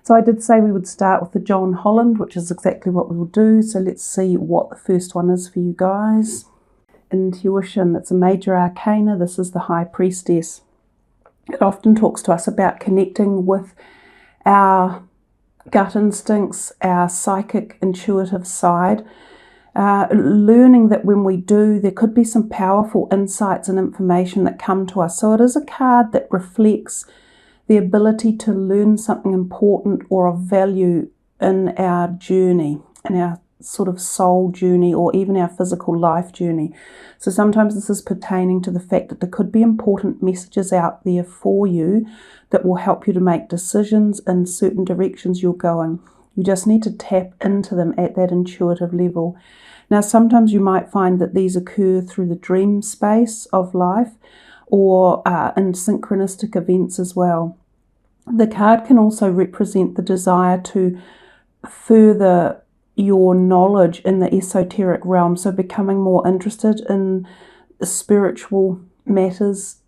So I did say we would start with the John Holland, which is exactly what we will do. So let's see what the first one is for you guys. Intuition, it's a major arcana. This is the High Priestess. It often talks to us about connecting with our gut instincts, our psychic, intuitive side, learning that when we do, there could be some powerful insights and information that come to us. So it is a card that reflects the ability to learn something important or of value in our journey, in our sort of soul journey, or even our physical life journey. So sometimes this is pertaining to the fact that there could be important messages out there for you that will help you to make decisions in certain directions you're going. You just need to tap into them at that intuitive level. Now, sometimes you might find that these occur through the dream space of life, or in synchronistic events as well. The card can also represent the desire to further your knowledge in the esoteric realm, so becoming more interested in spiritual matters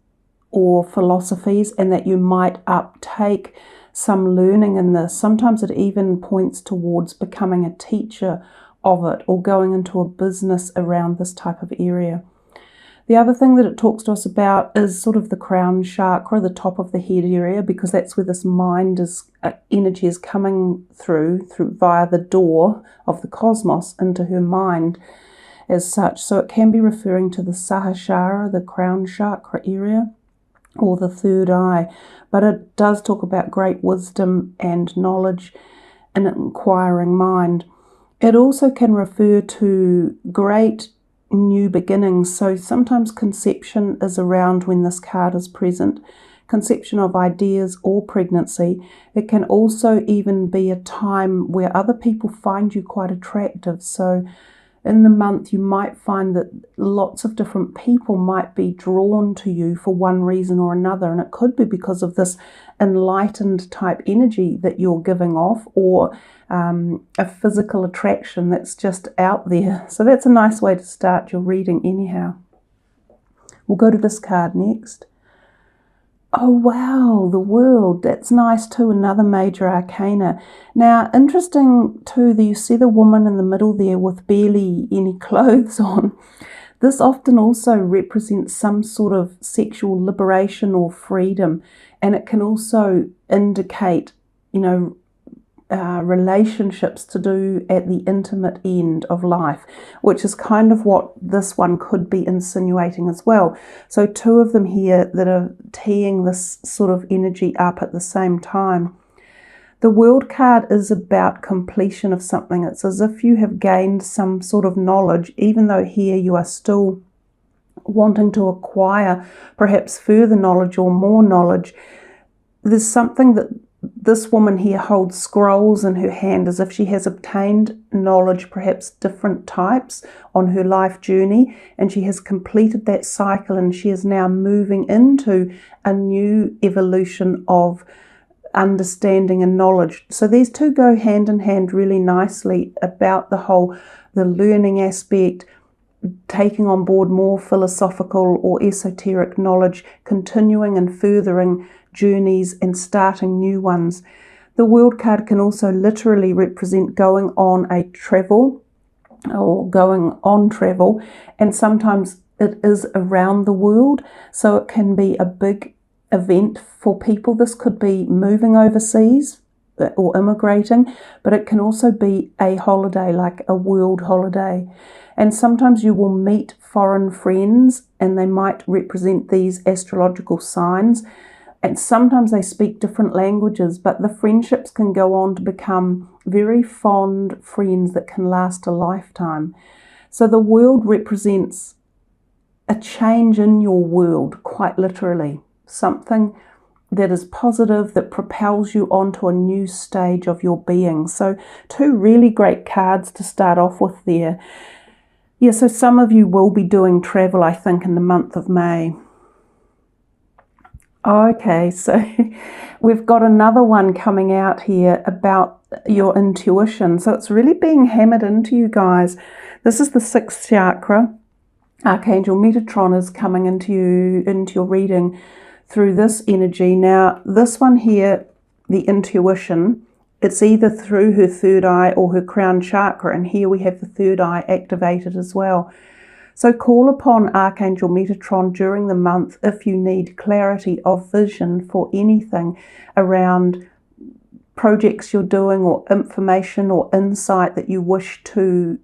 or philosophies, and that you might uptake some learning in this. Sometimes it even points towards becoming a teacher of it, or going into a business around this type of area. The other thing that it talks to us about is sort of the crown chakra, the top of the head area, because that's where this mind is, energy is coming through via the door of the cosmos into her mind as such. So it can be referring to the Sahasrara, the crown chakra area, or the third eye. But it does talk about great wisdom and knowledge and an inquiring mind. It also can refer to great new beginnings. So sometimes conception is around when this card is present, conception of ideas or pregnancy. It can also even be a time where other people find you quite attractive. So in the month you might find that lots of different people might be drawn to you for one reason or another, and it could be because of this enlightened type energy that you're giving off, or a physical attraction that's just out there. So that's a nice way to start your reading anyhow. We'll go to this card next. Oh wow, the World. That's nice too, another major arcana. Now, interesting too that you see the woman in the middle there with barely any clothes on. This often also represents some sort of sexual liberation or freedom, and it can also indicate, relationships to do at the intimate end of life, which is kind of what this one could be insinuating as well. So two of them here that are teeing this sort of energy up at the same time. The World card is about completion of something. It's as if you have gained some sort of knowledge, even though here you are still wanting to acquire perhaps further knowledge or more knowledge. There's something that this woman here holds scrolls in her hand, as if she has obtained knowledge, perhaps different types, on her life journey, and she has completed that cycle, and she is now moving into a new evolution of understanding and knowledge. So these two go hand in hand really nicely about the learning aspect, taking on board more philosophical or esoteric knowledge, continuing and furthering journeys and starting new ones. The World card can also literally represent going on a travel or going on travel, and sometimes it is around the world, so it can be a big event for people. This could be moving overseas or immigrating, but it can also be a holiday, like a world holiday. And sometimes you will meet foreign friends, and they might represent these astrological signs. And sometimes they speak different languages, but the friendships can go on to become very fond friends that can last a lifetime. So the World represents a change in your world, quite literally. Something that is positive, that propels you onto a new stage of your being. So two really great cards to start off with there. Yeah, so some of you will be doing travel, I think, in the month of May. Okay, so we've got another one coming out here about your intuition. So it's really being hammered into you guys. This is the 6th chakra. Archangel Metatron is coming into your reading through this energy. Now, this one here, the intuition, It's either through her third eye or her crown chakra, and here we have the third eye activated as well. So call upon Archangel Metatron during the month if you need clarity of vision for anything around projects you're doing or information or insight that you wish to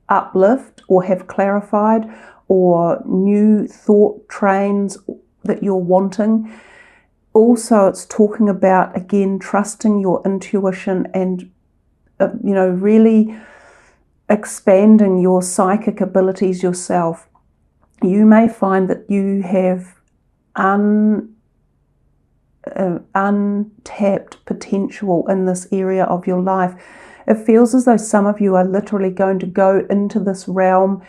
uplift or have clarified, or new thought trains that you're wanting. Also, it's talking about, again, trusting your intuition and, really expanding your psychic abilities yourself. You may find that you have untapped potential in this area of your life. It feels as though some of you are literally going to go into this realm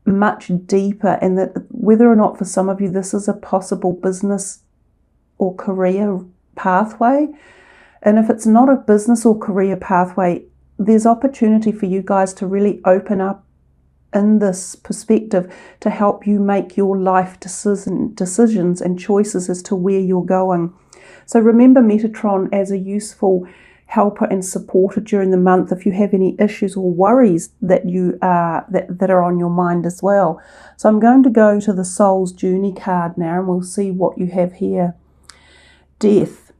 much deeper, and that whether or not for some of you this is a possible business or career pathway. And if it's not a business or career pathway, there's opportunity for you guys to really open up in this perspective to help you make your life decisions and choices as to where you're going. So remember Metatron as a useful helper and supporter during the month if you have any issues or worries that are on your mind as well. So I'm going to go to the Soul's Journey card now, and we'll see what you have here. Death.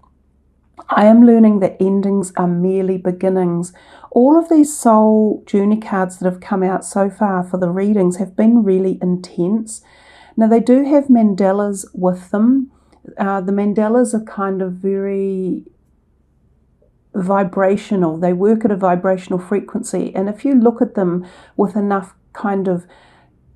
I am learning that endings are merely beginnings. All of these Soul Journey cards that have come out so far for the readings have been really intense. Now they do have mandalas with them. The mandalas are kind of very vibrational. They work at a vibrational frequency, and if you look at them with enough kind of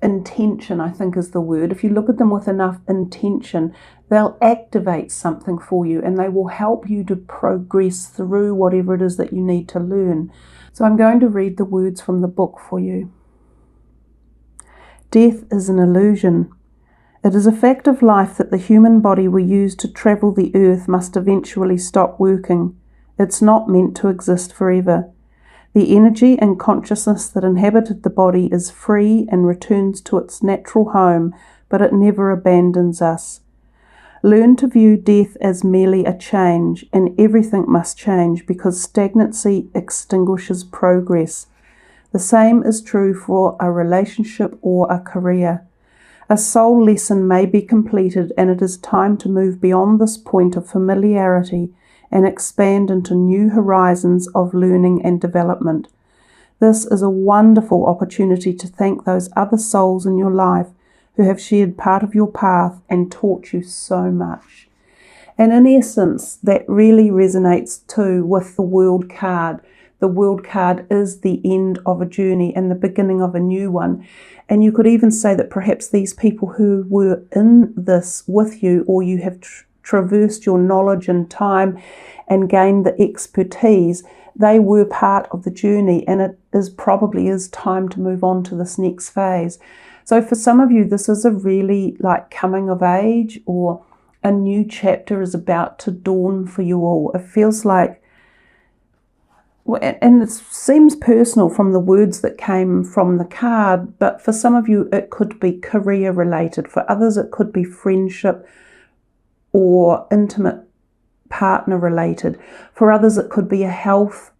intention, I think is the word, if you look at them with enough intention, they'll activate something for you, and they will help you to progress through whatever it is that you need to learn. So I'm going to read the words from the book for you. Death is an illusion. It is a fact of life that the human body we use to travel the earth must eventually stop working. It's not meant to exist forever. The energy and consciousness that inhabited the body is free and returns to its natural home, but it never abandons us. Learn to view death as merely a change, and everything must change because stagnancy extinguishes progress. The same is true for a relationship or a career. A soul lesson may be completed, and it is time to move beyond this point of familiarity and expand into new horizons of learning and development. This is a wonderful opportunity to thank those other souls in your life who have shared part of your path and taught you so much. And in essence, that really resonates too with the World card. The World card is the end of a journey and the beginning of a new one. And you could even say that perhaps these people who were in this with you, or you have traversed your knowledge and time and gained the expertise, they were part of the journey, and it probably is time to move on to this next phase. So for some of you, this is a really like coming of age, or a new chapter is about to dawn for you all. It feels like, and it seems personal from the words that came from the card, but for some of you it could be career related. For others it could be friendship or intimate partner related. For others it could be a health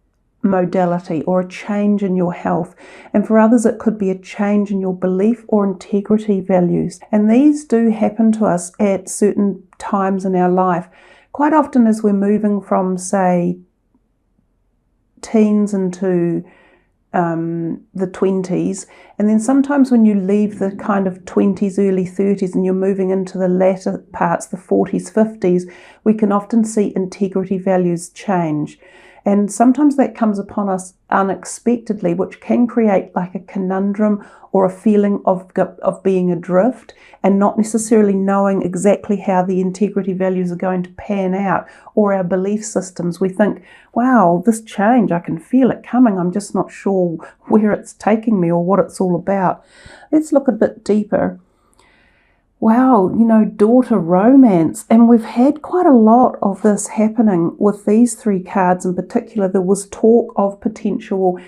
modality or a change in your health, and for others it could be a change in your belief or integrity values. And these do happen to us at certain times in our life, quite often as we're moving from, say, teens into the 20s, and then sometimes when you leave the kind of 20s, early 30s, and you're moving into the latter parts, the 40s, 50s, we can often see integrity values change. And sometimes that comes upon us unexpectedly, which can create like a conundrum or a feeling of being adrift and not necessarily knowing exactly how the integrity values are going to pan out, or our belief systems. We think, wow, this change, I can feel it coming. I'm just not sure where it's taking me or what it's all about. Let's look a bit deeper. Wow, daughter romance. And we've had quite a lot of this happening with these three cards in particular. There was talk of potential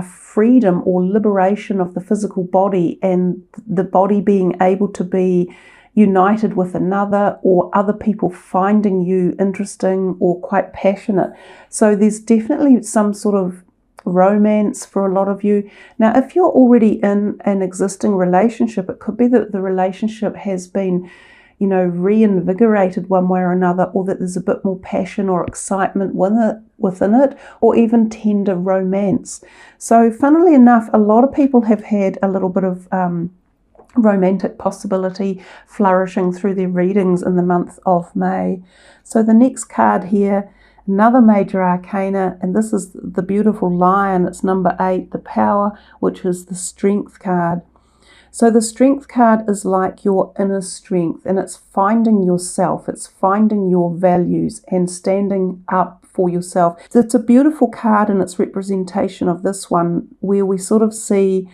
freedom or liberation of the physical body, and the body being able to be, united with another, or other people finding you interesting or quite passionate. So there's definitely some sort of romance for a lot of you. Now, if you're already in an existing relationship, it could be that the relationship has been, you know, reinvigorated one way or another, or that there's a bit more passion or excitement within it, or even tender romance. So funnily enough, a lot of people have had a little bit of romantic possibility flourishing through their readings in the month of May. So the next card here, another major arcana, and this is the beautiful Lion. It's number 8, the Power, which is the Strength card. So the Strength card is like your inner strength, and it's finding yourself, it's finding your values and standing up for yourself. It's a beautiful card in its representation of this one, where we sort of see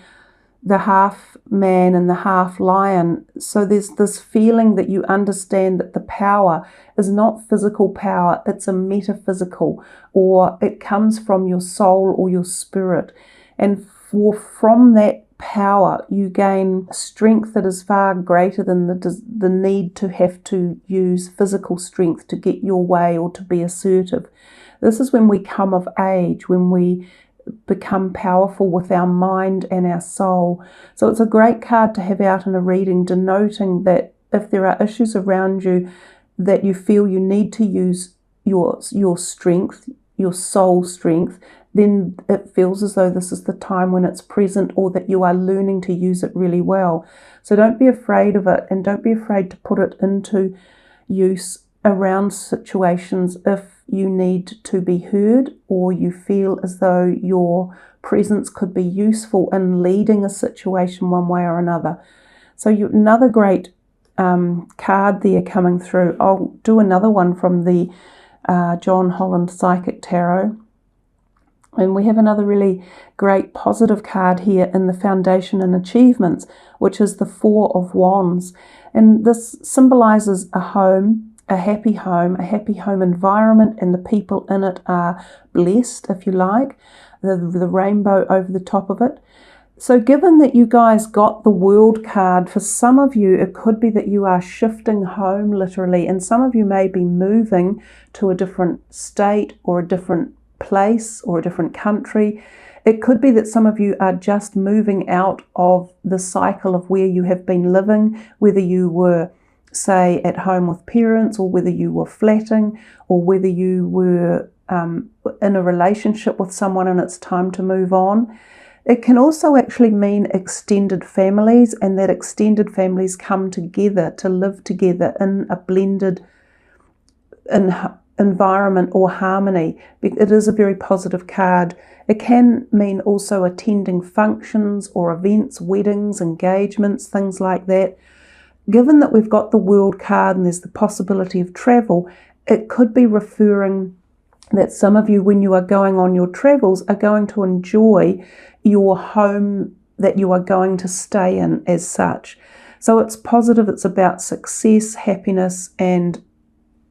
the half man and the half lion. So there's this feeling that you understand that the power is not physical power, it's a metaphysical, or it comes from your soul or your spirit. And from that power you gain strength that is far greater than the need to have to use physical strength to get your way or to be assertive. This is when we come of age, when we become powerful with our mind and our soul. So it's a great card to have out in a reading, denoting that if there are issues around you that you feel you need to use your strength, your soul strength, then it feels as though this is the time when it's present, or that you are learning to use it really well. So don't be afraid of it, and don't be afraid to put it into use around situations if you need to be heard, or you feel as though your presence could be useful in leading a situation one way or another. So another great card there coming through. I'll do another one from the John Holland Psychic Tarot. And we have another really great positive card here in the Foundation and Achievements, which is the Four of Wands. And this symbolizes a home, a happy home environment, and the people in it are blessed, if you like, the rainbow over the top of it. So given that you guys got the World card, for some of you it could be that you are shifting home literally, and some of you may be moving to a different state or a different place or a different country. It could be that some of you are just moving out of the cycle of where you have been living, whether you were, say, at home with parents, or whether you were flatting, or whether you were in a relationship with someone and it's time to move on. It can also actually mean extended families, and that extended families come together to live together in a blended environment or harmony. It is a very positive card. It can mean also attending functions or events, weddings, engagements, things like that. Given that we've got the World card and there's the possibility of travel, it could be referring that some of you, when you are going on your travels, are going to enjoy your home that you are going to stay in as such. So it's positive, it's about success, happiness, and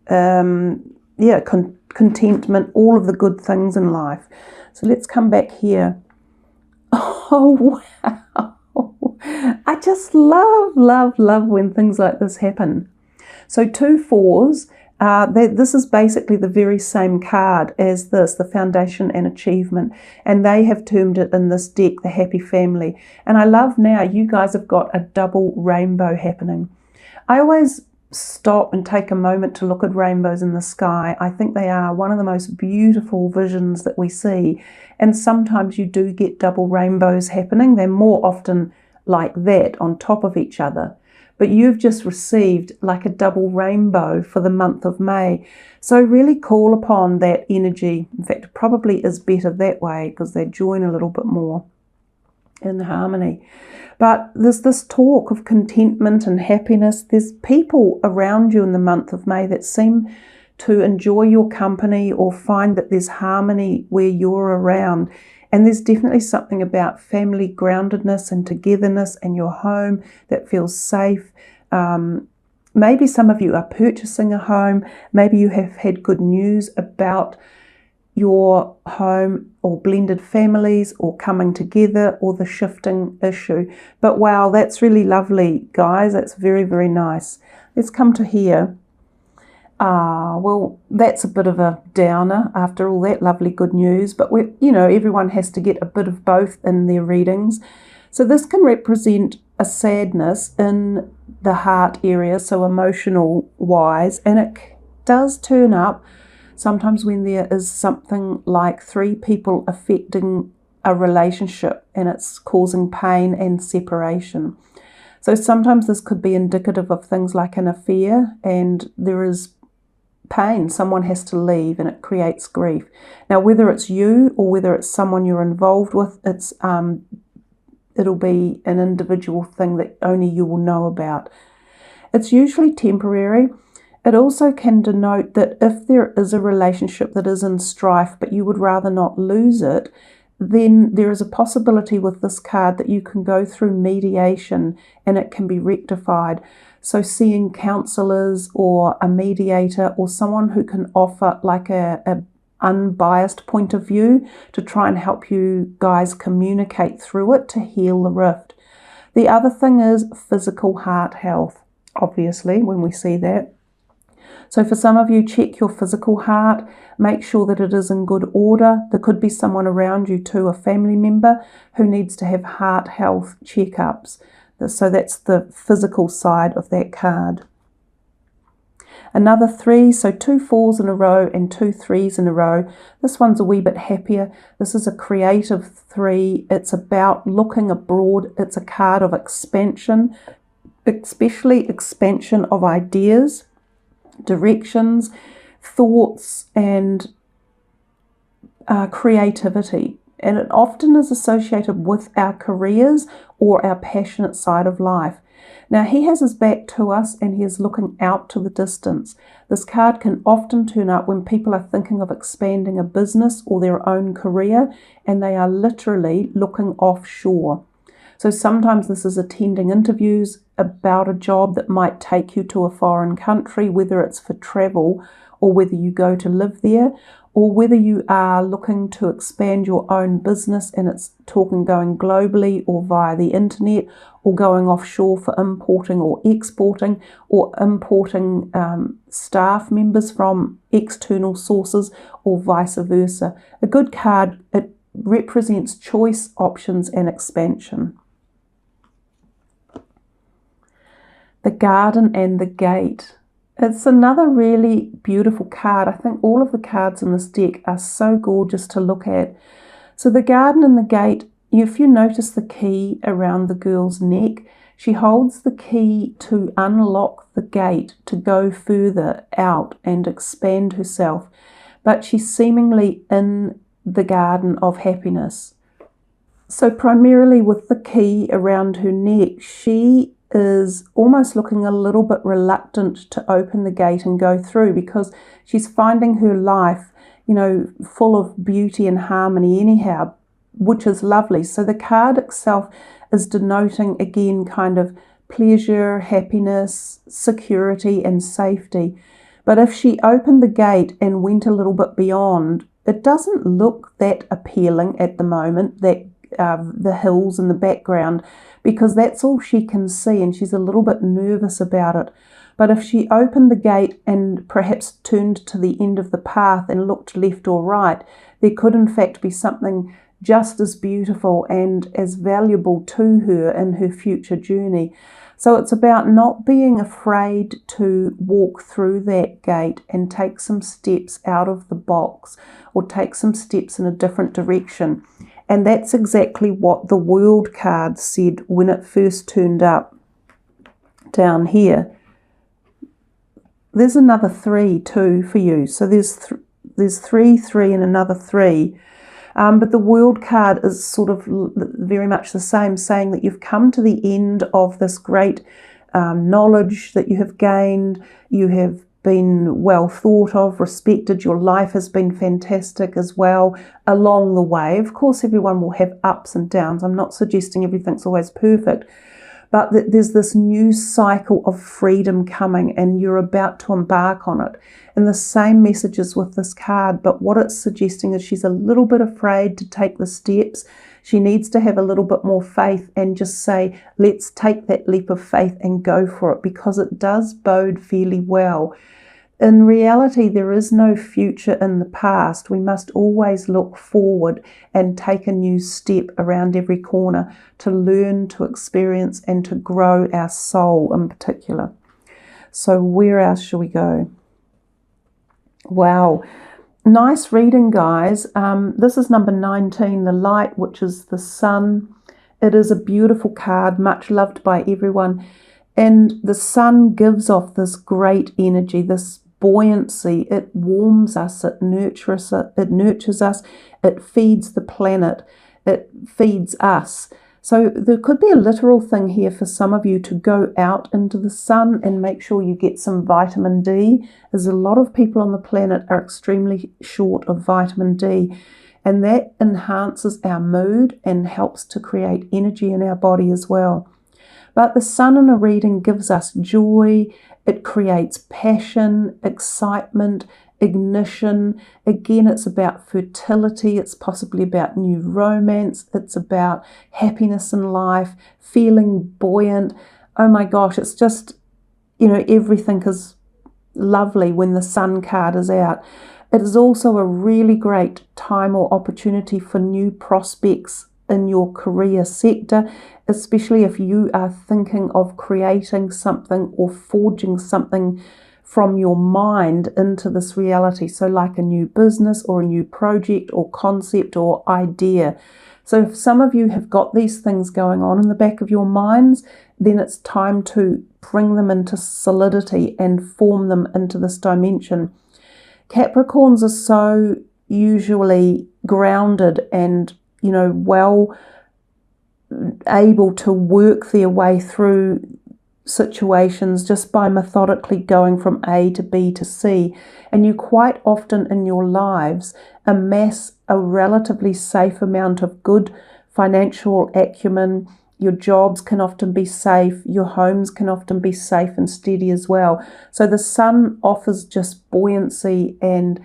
contentment, all of the good things in life. So let's come back here. Oh, wow. I just love when things like this happen. So 2 4s, this is basically the very same card as this, the Foundation and Achievement, and they have termed it in this deck the Happy Family. And I love now you guys have got a double rainbow happening. I always stop and take a moment to look at rainbows in the sky. I think they are one of the most beautiful visions that we see, and sometimes you do get double rainbows happening. They're more often like that on top of each other, but you've just received like a double rainbow for the month of May. So really call upon that energy. In fact, it probably is better that way because they join a little bit more in harmony. But there's this talk of contentment and happiness. There's people around you in the month of May that seem to enjoy your company or find that there's harmony where you're around. And there's definitely something about family groundedness and togetherness and your home that feels safe. Maybe some of you are purchasing a home. Maybe you have had good news about your home or blended families or coming together or the shifting issue. But wow, that's really lovely, guys. That's very, very nice. Let's come to here. Well, that's a bit of a downer after all that lovely good news, but everyone has to get a bit of both in their readings. So this can represent a sadness in the heart area, so emotional wise, and it does turn up sometimes when there is something like 3 people affecting a relationship and it's causing pain and separation. So sometimes this could be indicative of things like an affair, and there is pain. Someone has to leave and it creates grief. Now, whether it's you or whether it's someone you're involved with, it'll be an individual thing that only you will know about. It's usually temporary. It also can denote that if there is a relationship that is in strife but you would rather not lose it, then there is a possibility with this card that you can go through mediation and it can be rectified. So seeing counsellors or a mediator or someone who can offer like a unbiased point of view to try and help you guys communicate through it to heal the rift. The other thing is physical heart health, obviously, when we see that. So for some of you, check your physical heart, make sure that it is in good order. There could be someone around you too, a family member, who needs to have heart health checkups. So that's the physical side of that card. Another 3, so 2 4s in a row and 2 3s in a row. This one's a wee bit happier. This is a creative 3. It's about looking abroad. It's a card of expansion, especially expansion of ideas, directions, thoughts, and creativity. And it often is associated with our careers or our passionate side of life. Now, he has his back to us and he is looking out to the distance. This card can often turn up when people are thinking of expanding a business or their own career and they are literally looking offshore. So sometimes this is attending interviews about a job that might take you to a foreign country, whether it's for travel or whether you go to live there, or whether you are looking to expand your own business and it's talking going globally or via the internet, or going offshore for importing or exporting, or importing staff members from external sources, or vice versa. A good card, it represents choice, options, and expansion. The Garden and the Gate. It's another really beautiful card. I think all of the cards in this deck are so gorgeous to look at. So the Garden and the Gate, if you notice the key around the girl's neck, she holds the key to unlock the gate to go further out and expand herself. But she's seemingly in the garden of happiness. So primarily with the key around her neck, she is almost looking a little bit reluctant to open the gate and go through, because she's finding her life, full of beauty and harmony anyhow, which is lovely. So the card itself is denoting, again, kind of pleasure, happiness, security, and safety. But if she opened the gate and went a little bit beyond, it doesn't look that appealing at the moment, that the hills in the background, because that's all she can see and she's a little bit nervous about it. But if she opened the gate and perhaps turned to the end of the path and looked left or right, there could in fact be something just as beautiful and as valuable to her in her future journey. So it's about not being afraid to walk through that gate and take some steps out of the box, or take some steps in a different direction. And that's exactly what the World card said when it first turned up down here. There's another 3 too for you. So there's 3, 3 and another 3. But the World card is sort of very much the same, saying that you've come to the end of this great knowledge that you have gained. You have been well thought of, respected. Your life has been fantastic as well along the way. Of course, everyone will have ups and downs. I'm not suggesting everything's always perfect, but there's this new cycle of freedom coming and you're about to embark on it. And the same messages with this card, but what it's suggesting is she's a little bit afraid to take the steps. She needs to have a little bit more faith and just say, let's take that leap of faith and go for it, because it does bode fairly well. In reality, there is no future in the past. We must always look forward and take a new step around every corner to learn, to experience, and to grow our soul in particular. So where else shall we go? Wow. Nice reading, guys. This is number 19, the light, which is the sun. It is a beautiful card, much loved by everyone. And the sun gives off this great energy, this buoyancy. It warms us, it nurtures us, it feeds the planet, it feeds us. So there could be a literal thing here for some of you to go out into the sun and make sure you get some vitamin D, as a lot of people on the planet are extremely short of vitamin D, and that enhances our mood and helps to create energy in our body as well. But the sun in a reading gives us joy, it creates passion, excitement, ignition. Again, it's about fertility, it's possibly about new romance, it's about happiness in life, feeling buoyant. Oh my gosh, it's just, everything is lovely when the sun card is out. It is also a really great time or opportunity for new prospects in your career sector, especially if you are thinking of creating something or forging something from your mind into this reality. So like a new business or a new project or concept or idea. So if some of you have got these things going on in the back of your minds, then it's time to bring them into solidity and form them into this dimension. Capricorns are so usually grounded and well able to work their way through situations just by methodically going from A to B to C. And you quite often in your lives amass a relatively safe amount of good financial acumen. Your jobs can often be safe. Your homes can often be safe and steady as well. So the sun offers just buoyancy and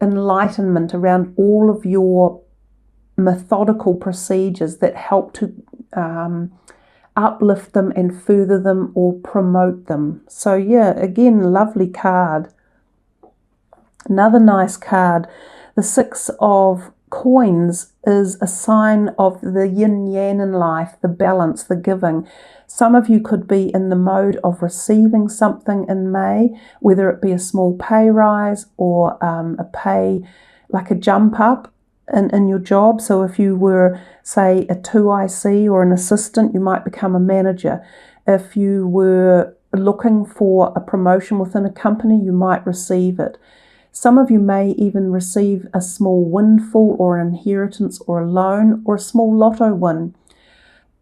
enlightenment around all of your methodical procedures that help to uplift them and further them or promote them. So yeah, again, lovely card. Another nice card, the 6 of Coins, is a sign of the yin-yang in life, the balance, the giving. Some of you could be in the mode of receiving something in May, whether it be a small pay rise or a pay, like a jump up in your job. So if you were, say, a 2IC or an assistant, you might become a manager. If you were looking for a promotion within a company, you might receive it. Some of you may even receive a small windfall or an inheritance or a loan or a small lotto win.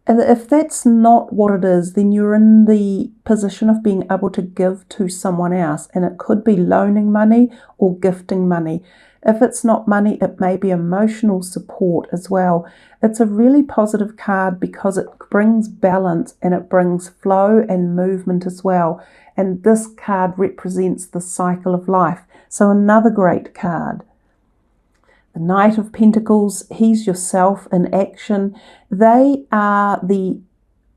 And if that's not what it is, then you're in the position of being able to give to someone else. And it could be loaning money or gifting money. If it's not money, it may be emotional support as well. It's a really positive card because it brings balance and it brings flow and movement as well. And this card represents the cycle of life. So another great card. The Knight of Pentacles, he's yourself in action. They are the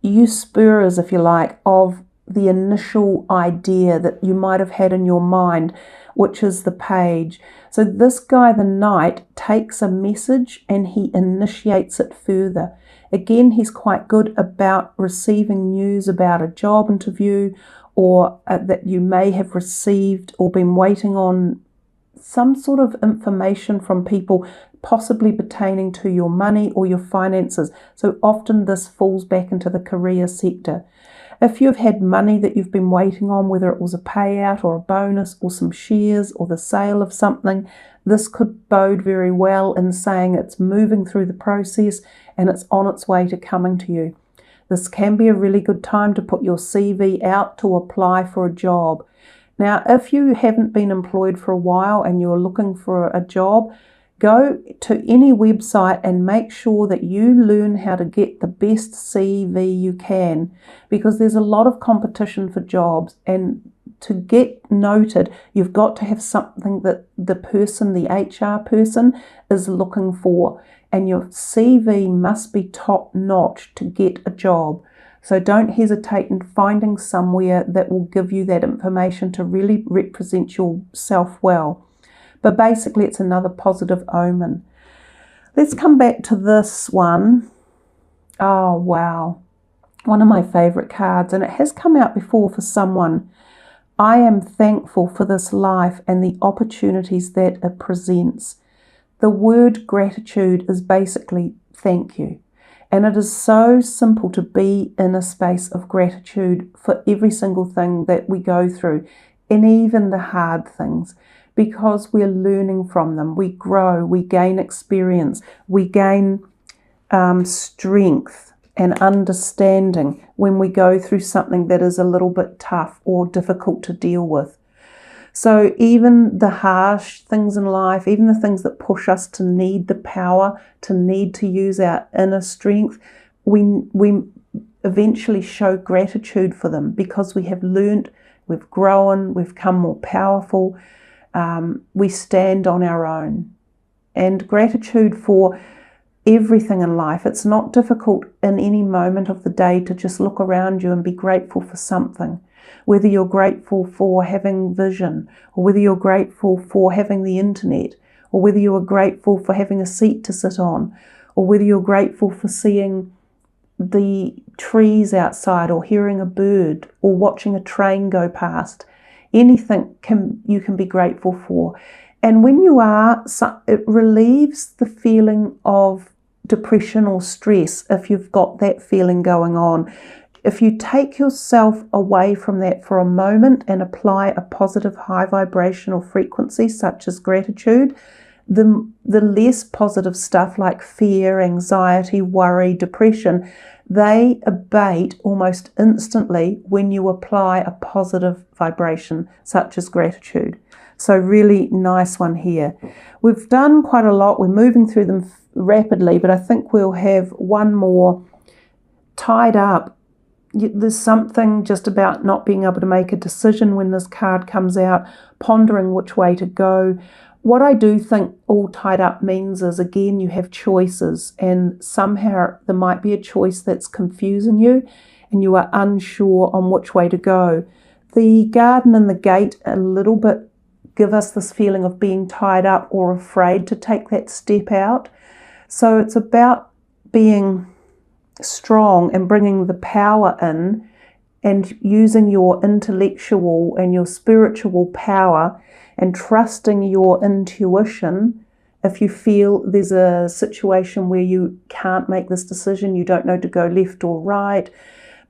usurpers, if you like, of the initial idea that you might have had in your mind, which is the Page. So this guy, the Knight, takes a message and he initiates it further. Again, he's quite good about receiving news about a job interview or that you may have received or been waiting on some sort of information from people, possibly pertaining to your money or your finances. So often this falls back into the career sector. If you've had money that you've been waiting on, whether it was a payout or a bonus or some shares or the sale of something, this could bode very well in saying it's moving through the process and it's on its way to coming to you. This can be a really good time to put your CV out to apply for a job. Now, if you haven't been employed for a while and you're looking for a job, Go to any website and make sure that you learn how to get the best CV you can, because there's a lot of competition for jobs, and to get noted, you've got to have something that the person, the HR person, is looking for, and your CV must be top notch to get a job. So don't hesitate in finding somewhere that will give you that information to really represent yourself well. But basically, it's another positive omen. Let's come back to this one. Oh, wow. One of my favorite cards, and it has come out before for someone. I am thankful for this life and the opportunities that it presents. The word gratitude is basically thank you. And it is so simple to be in a space of gratitude for every single thing that we go through, and even the hard things, because we're learning from them. We grow, we gain experience, we gain strength and understanding when we go through something that is a little bit tough or difficult to deal with. So even the harsh things in life, even the things that push us to need the power, to need to use our inner strength, we eventually show gratitude for them, because we have learnt, we've grown, we've become more powerful. We stand on our own. And gratitude for everything in life. It's not difficult in any moment of the day to just look around you and be grateful for something. Whether you're grateful for having vision, or whether you're grateful for having the internet, or whether you are grateful for having a seat to sit on, or whether you're grateful for seeing the trees outside, or hearing a bird, or watching a train go past. Anything you can be grateful for. And when you are, it relieves the feeling of depression or stress if you've got that feeling going on. If you take yourself away from that for a moment and apply a positive high vibrational frequency such as gratitude, the less positive stuff like fear, anxiety, worry, depression, they abate almost instantly when you apply a positive vibration such as gratitude. So really nice one here. We've done quite a lot. We're moving through them rapidly, but I think we'll have one more. Tied up. There's something just about not being able to make a decision when this card comes out, pondering which way to go. What I do think all tied up means is, again, you have choices, and somehow there might be a choice that's confusing you and you are unsure on which way to go. The garden and the gate a little bit give us this feeling of being tied up or afraid to take that step out. So it's about being strong and bringing the power in and using your intellectual and your spiritual power and trusting your intuition. If you feel there's a situation where you can't make this decision, you don't know to go left or right,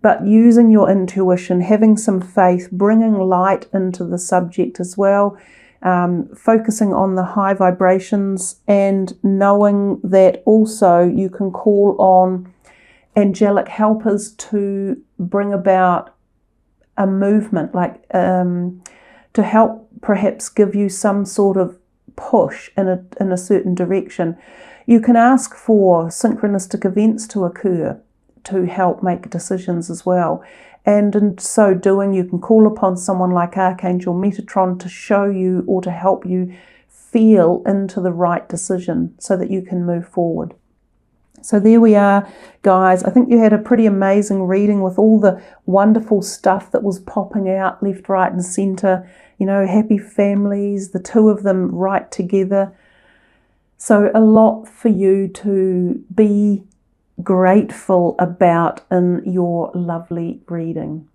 but using your intuition, having some faith, bringing light into the subject as well, focusing on the high vibrations, and knowing that also you can call on angelic helpers to bring about a movement, like to help perhaps give you some sort of push in a certain direction. You can ask for synchronistic events to occur to help make decisions as well. And in so doing, you can call upon someone like Archangel Metatron to show you or to help you feel into the right decision so that you can move forward. So there we are, guys. I think you had a pretty amazing reading with all the wonderful stuff that was popping out left, right and centre. You know, happy families, the two of them right together. So a lot for you to be grateful about in your lovely reading.